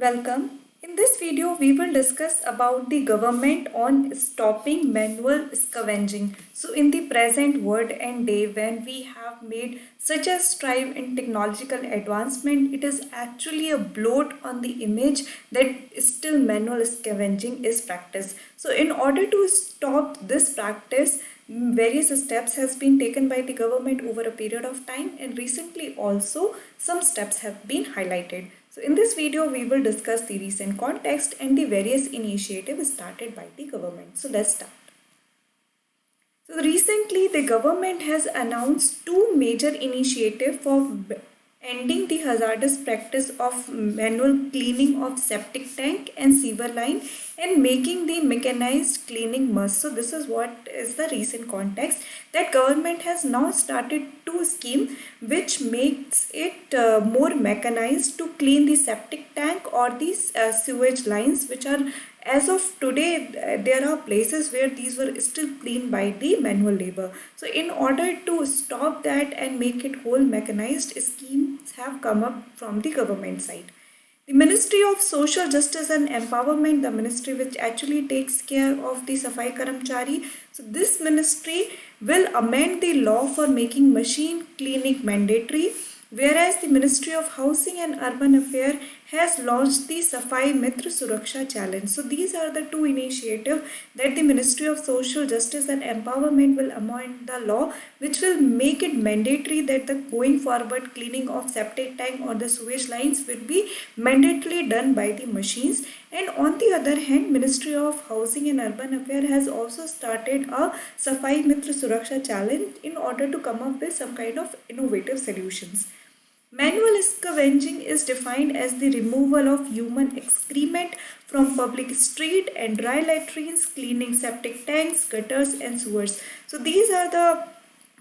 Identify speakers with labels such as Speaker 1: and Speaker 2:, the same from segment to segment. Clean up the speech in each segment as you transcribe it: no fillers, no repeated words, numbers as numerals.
Speaker 1: Welcome. In this video, we will discuss about the government on stopping manual scavenging. So, in the present world and day, when we have made such a strive in technological advancement, it is actually a blot on the image that still manual scavenging is practiced. So, in order to stop this practice, various steps has been taken by the government over a period of time, and recently also some steps have been highlighted. So in this video we will discuss the recent context and the various initiatives started by the government. So let's start. So recently the government has announced two major initiatives for ending the hazardous practice of manual cleaning of septic tank and sewer line and making the mechanized cleaning must. So this is what is the recent context, that government has now started two scheme which makes it more mechanized to clean the septic tank or these sewage lines, which are, as of today, there are places where these were still cleaned by the manual labor. So in order to stop that and make it whole mechanized, schemes have come up from the government side. The Ministry of Social Justice and Empowerment, the ministry which actually takes care of the Safai Karamchari, so this ministry will amend the law for making machine cleaning mandatory, whereas the Ministry of Housing and Urban Affairs has launched the Safai Mitra Suraksha Challenge. So these are the two initiatives that the Ministry of Social Justice and Empowerment will amend the law, which will make it mandatory that the going forward cleaning of septic tank or the sewage lines will be mandatorily done by the machines. And on the other hand, Ministry of Housing and Urban Affairs has also started a Safai Mitra Suraksha Challenge in order to come up with some kind of innovative solutions. Manual scavenging is defined as the removal of human excrement from public street and dry latrines, cleaning septic tanks, gutters and sewers. So these are the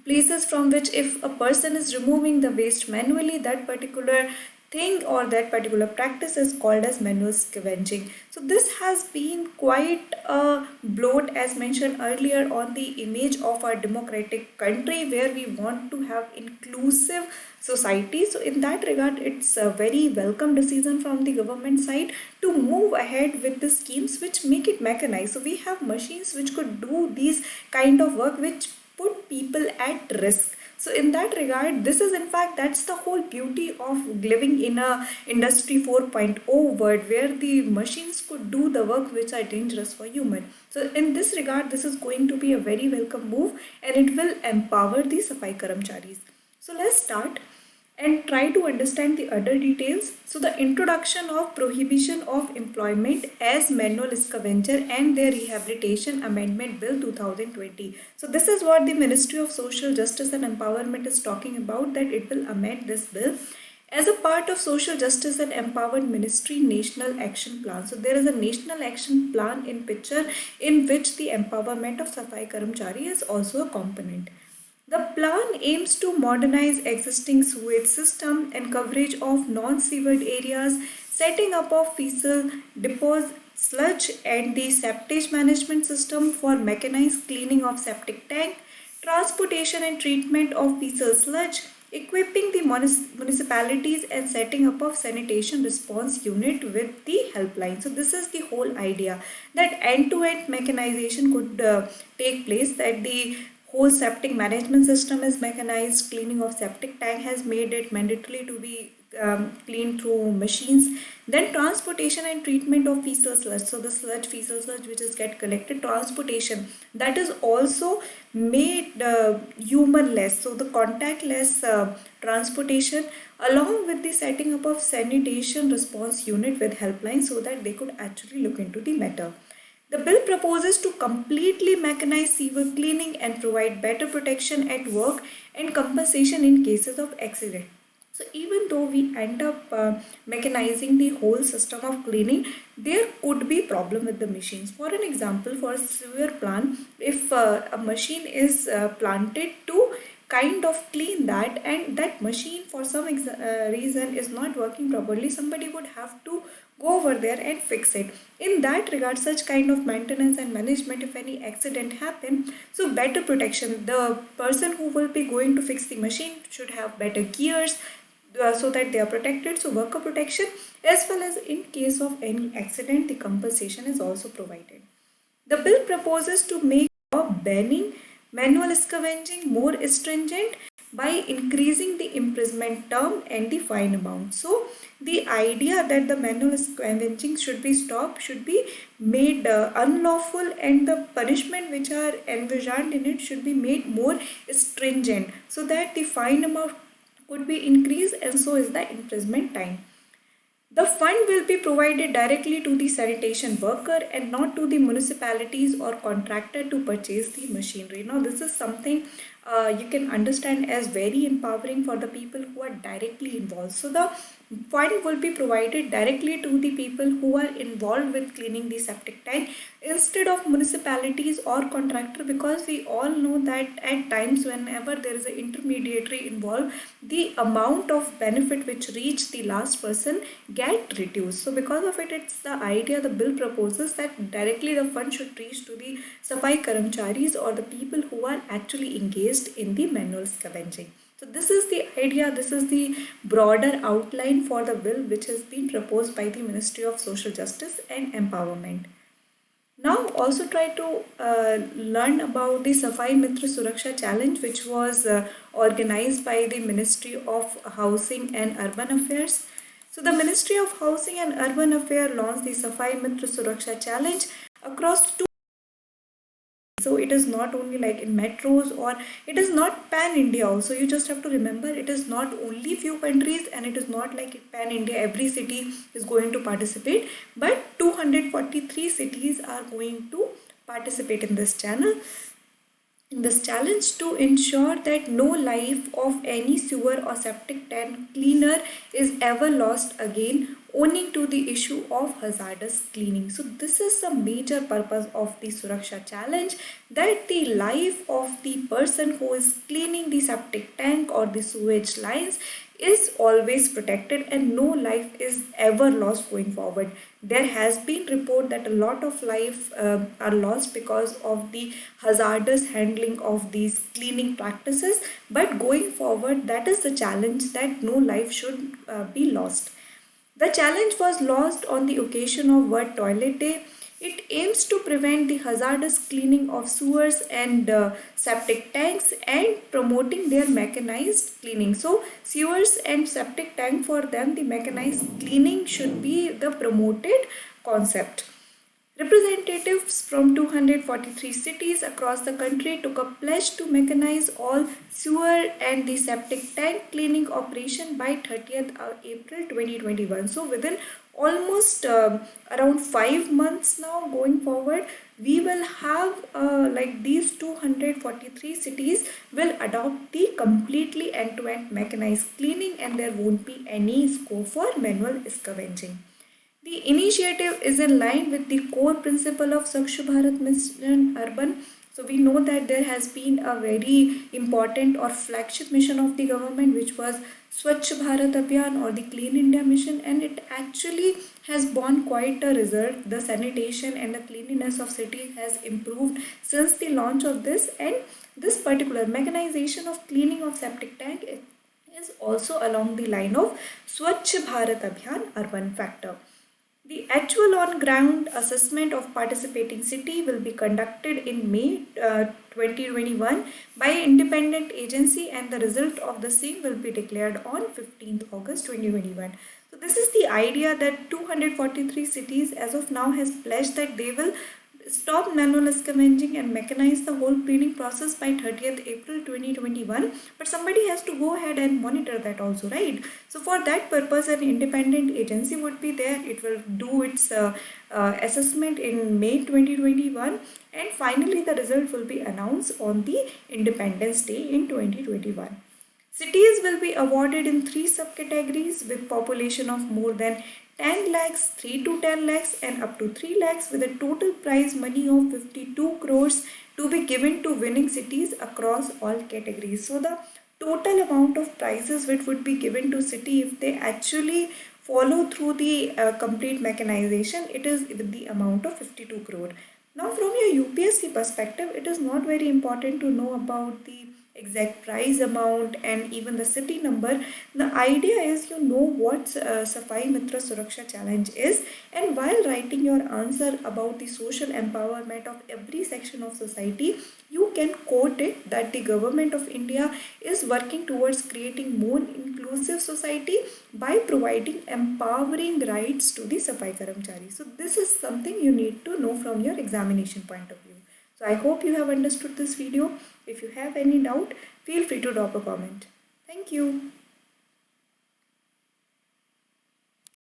Speaker 1: places from which, if a person is removing the waste manually, that particular thing or that particular practice is called as manual scavenging. So this has been quite a blot, as mentioned earlier, on the image of our democratic country where we want to have inclusive society. So in that regard, it's a very welcome decision from the government side to move ahead with the schemes which make it mechanized. So we have machines which could do these kind of work which put people at risk. So in that regard, this is, in fact, that's the whole beauty of living in a industry 4.0 world where the machines could do the work which are dangerous for human. So in this regard, this is going to be a very welcome move and it will empower the Safai Karamcharis. So let's start and try to understand the other details. So the introduction of prohibition of employment as manual scavenger and their rehabilitation amendment bill 2020. So this is what the Ministry of Social Justice and Empowerment is talking about, that it will amend this bill as a part of Social Justice and Empowerment Ministry National Action Plan. So there is a National Action Plan in picture in which the empowerment of Safai Karamchari is also a component. The plan aims to modernize existing sewage system and coverage of non-sewered areas, setting up of fecal depots, sludge and the septage management system for mechanized cleaning of septic tank, transportation and treatment of fecal sludge, equipping the municipalities and setting up of sanitation response unit with the helpline. So this is the whole idea, that end-to-end mechanization could take place, that the whole septic management system is mechanized, cleaning of septic tank has made it mandatory to be cleaned through machines, then transportation and treatment of fecal sludge. So the fecal sludge which is get collected, transportation, that is also made humanless, so the contactless transportation, along with the setting up of sanitation response unit with helpline so that they could actually look into the matter. The bill proposes to completely mechanize sewer cleaning and provide better protection at work and compensation in cases of accident. So even though we end up mechanizing the whole system of cleaning, there could be problem with the machines. For an example, for a sewer plant, if a machine is planted to kind of clean that and that machine for some reason is not working properly, somebody would have to go over there and fix it. In that regard, such kind of maintenance and management, if any accident happen, so better protection, the person who will be going to fix the machine should have better gears, so that they are protected. So worker protection, as well as in case of any accident, the compensation is also provided. The bill proposes to make law banning manual scavenging more stringent by increasing the imprisonment term and the fine amount. So the idea that the manual scavenging should be stopped, should be made unlawful, and the punishment which are envisioned in it should be made more stringent, so that the fine amount could be increased and so is the imprisonment time. The fund will be provided directly to the sanitation worker and not to the municipalities or contractor to purchase the machinery. Now, this is something you can understand as very empowering for the people who are directly involved. So, the fund will be provided directly to the people who are involved with cleaning the septic tank instead of municipalities or contractor, because we all know that at times whenever there is an intermediary involved, the amount of benefit which reach the last person get reduced. So because of it, it's the idea the bill proposes that directly the fund should reach to the safai karamcharis or the people who are actually engaged in the manual scavenging. So this is the idea, this is the broader outline for the bill which has been proposed by the Ministry of Social Justice and Empowerment. Now also try to learn about the Safai Mitra Suraksha Challenge, which was organized by the Ministry of Housing and Urban Affairs. So the Ministry of Housing and Urban Affairs launched the Safai Mitra Suraksha Challenge across two. So it is not only like in metros, or it is not pan India also. You just have to remember it is not only few countries, and it is not like pan India every city is going to participate, but 243 cities are going to participate in this channel, in this challenge, to ensure that no life of any sewer or septic tank cleaner is ever lost again owing to the issue of hazardous cleaning. So this is the major purpose of the Suraksha challenge, that the life of the person who is cleaning the septic tank or the sewage lines is always protected and no life is ever lost going forward. There has been report that a lot of life are lost because of the hazardous handling of these cleaning practices, but going forward, that is the challenge, that no life should be lost. The challenge was launched on the occasion of World Toilet Day. It aims to prevent the hazardous cleaning of sewers and septic tanks and promoting their mechanized cleaning. So, sewers and septic tank, for them, the mechanized cleaning should be the promoted concept. Representatives from 243 cities across the country took a pledge to mechanize all sewer and the septic tank cleaning operation by 30th April 2021. So within almost around 5 months now going forward, we will have like these 243 cities will adopt the completely end-to-end mechanized cleaning, and there won't be any scope for manual scavenging. The initiative is in line with the core principle of Swachh Bharat Mission Urban. So we know that there has been a very important or flagship mission of the government, which was Swachh Bharat Abhiyan or the Clean India Mission, and it actually has borne quite a result. The sanitation and the cleanliness of cities has improved since the launch of this, and this particular mechanization of cleaning of septic tank is also along the line of Swachh Bharat Abhiyan urban factor. The actual on-ground assessment of participating city will be conducted in May 2021 by an independent agency, and the result of the same will be declared on 15th August 2021. So this is the idea that 243 cities as of now has pledged that they will stop manual scavenging and mechanize the whole cleaning process by 30th April 2021, but somebody has to go ahead and monitor that also, right? So for that purpose, an independent agency would be there. It will do its assessment in May 2021, and finally the result will be announced on the Independence Day in 2021. Cities will be awarded in three subcategories with population of more than 10 lakhs, 3 to 10 lakhs and up to 3 lakhs, with a total prize money of 52 crores to be given to winning cities across all categories. So the total amount of prizes which would be given to city if they actually follow through the complete mechanization, it is with the amount of 52 crore. Now from your UPSC perspective, it is not very important to know about the exact price amount, and even the city number. The idea is you know what Safai Mitra Suraksha Challenge is, and while writing your answer about the social empowerment of every section of society, you can quote it that the government of India is working towards creating more inclusive society by providing empowering rights to the Safai Karamchari. So this is something you need to know from your examination point of view. So I hope you have understood this video. If you have any doubt, feel free to drop a comment. Thank you.